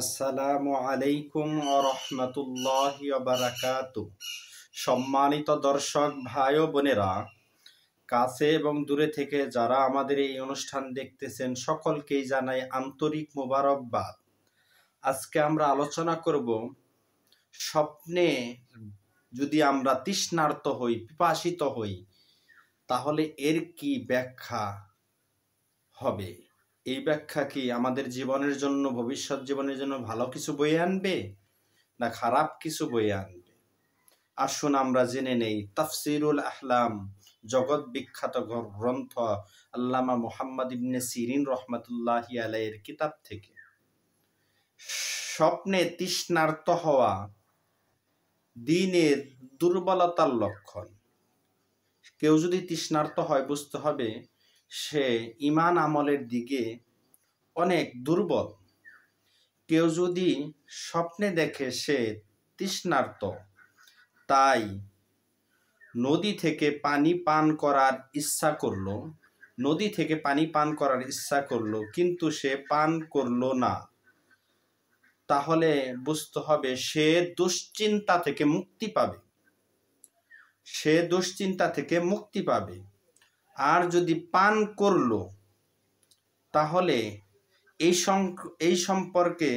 আসসালামু আলাইকুম ওয়া রাহমাতুল্লাহি ওয়া বারাকাতুহু। সম্মানিত দর্শক ভাই ও বোনেরা, কাছে এবং দূরে থেকে যারা আমাদের এই অনুষ্ঠান দেখতেছেন সকলকেই জানাই আন্তরিক মোবারকবাদ। আজকে আমরা আলোচনা করব স্বপ্নে যদি আমরা তৃষ্ণার্ত হই, পিপাসিত হই, তাহলে এর কি ব্যাখ্যা হবে। এই ব্যাখ্যা কি আমাদের জীবনের জন্য, ভবিষ্যৎ জীবনের জন্য ভালো কিছু বয়ে আনবে না খারাপ কিছু বয়ে আনবে? আসুন আমরা জেনে নেই তাফসিরুল আহলাম, জগৎ বিখ্যাত গ্রন্থ আল্লামা মুহাম্মদ ইবনে সিরিন রহমাতুল্লাহি আলাইহির কিতাব থেকে। স্বপ্নে তৃষ্ণার্ত হওয়া দ্বীনের দুর্বলতার লক্ষণ। কেউ যদি তৃষ্ণার্ত হয়, বুঝতে হবে সে ঈমান আমলের দিকে অনেক দুর্বল। কেউ যদি স্বপ্নে দেখে সে তৃষ্ণার্ত, তাই নদী থেকে পানি পান করার ইচ্ছা করলো, কিন্তু সে পান করলো না, তাহলে বুঝতে হবে সে দুশ্চিন্তা থেকে মুক্তি পাবে। আর যদি পান করলো, তাহলে এই সম্পর্কে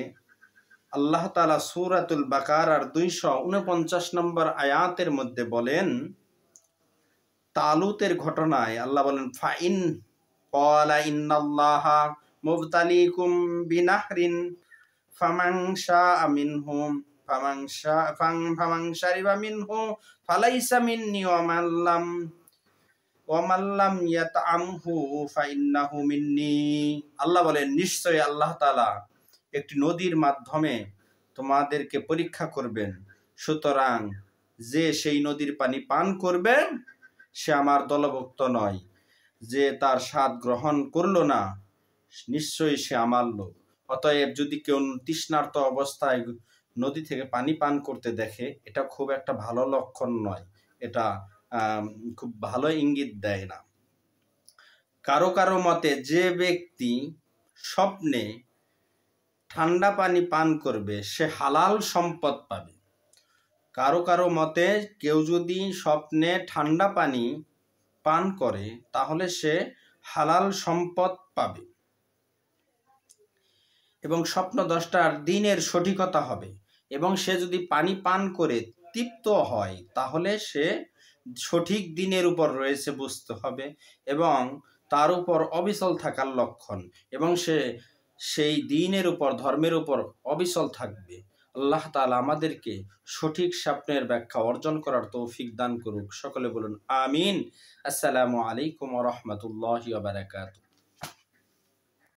আল্লাহ তাআলা সূরাতুল বাকারার 249 নম্বর আয়াতের মধ্যে বলেন, তালুতের ঘটনায় আল্লাহ বলেন, ফাইন ক্বালা ইন্নাল্লাহা মুবতালিকুম বিনাহরিন ফামান শাআ মিনহু ফামান শারিবা মিনহু ফালাইসা মিন্নি ওয়া মান লাম ইয়াতআমহু ফাইন্নাহু মিন্নি। আল্লাহ বলেন, নিশ্চয়ই আল্লাহ তাআলা একটি নদীর মাধ্যমে তোমাদেরকে পরীক্ষা করবেন, সুতরাং যে সেই নদীর পানি পান করবে সে আমার দলভুক্ত নয়, যে তার স্বাদ গ্রহণ করলো না নিশ্চয়ই সে আমার লোক। অতএব যদি কেউ তৃষ্ণার্ত অবস্থায় নদী থেকে পানি পান করতে দেখে, এটা খুব একটা ভালো লক্ষণ নয়, এটা খুব ভালো ইঙ্গিত দেয় না। কারো কারো মতে যে ব্যক্তি স্বপ্নে ঠান্ডা পানি পান করবে সে হালাল সম্পদ পাবে। কারো কারো মতে কেউ যদি স্বপ্নে ঠান্ডা পানি পান করে তাহলে সে হালাল সম্পদ পাবে এবং স্বপ্ন দ্রষ্টার দিনের সঠিকতা হবে। এবং সে যদি পানি পান করে তৃপ্ত হয় তাহলে সে সঠিক দিনের উপর রয়েছে বুঝতে হবে এবং তার উপর অবিচল থাকার লক্ষণ, এবং সে সেই দিনের উপর, ধর্মের উপর অবিচল থাকবে। আল্লাহ তাআলা আমাদেরকে সঠিক স্বপ্নের ব্যাখ্যা অর্জন করার তৌফিক দান করুক। সকলে বলুন আমিন। আসসালামু আলাইকুম ওয়া রাহমাতুল্লাহি ওয়া বারাকাতুহু।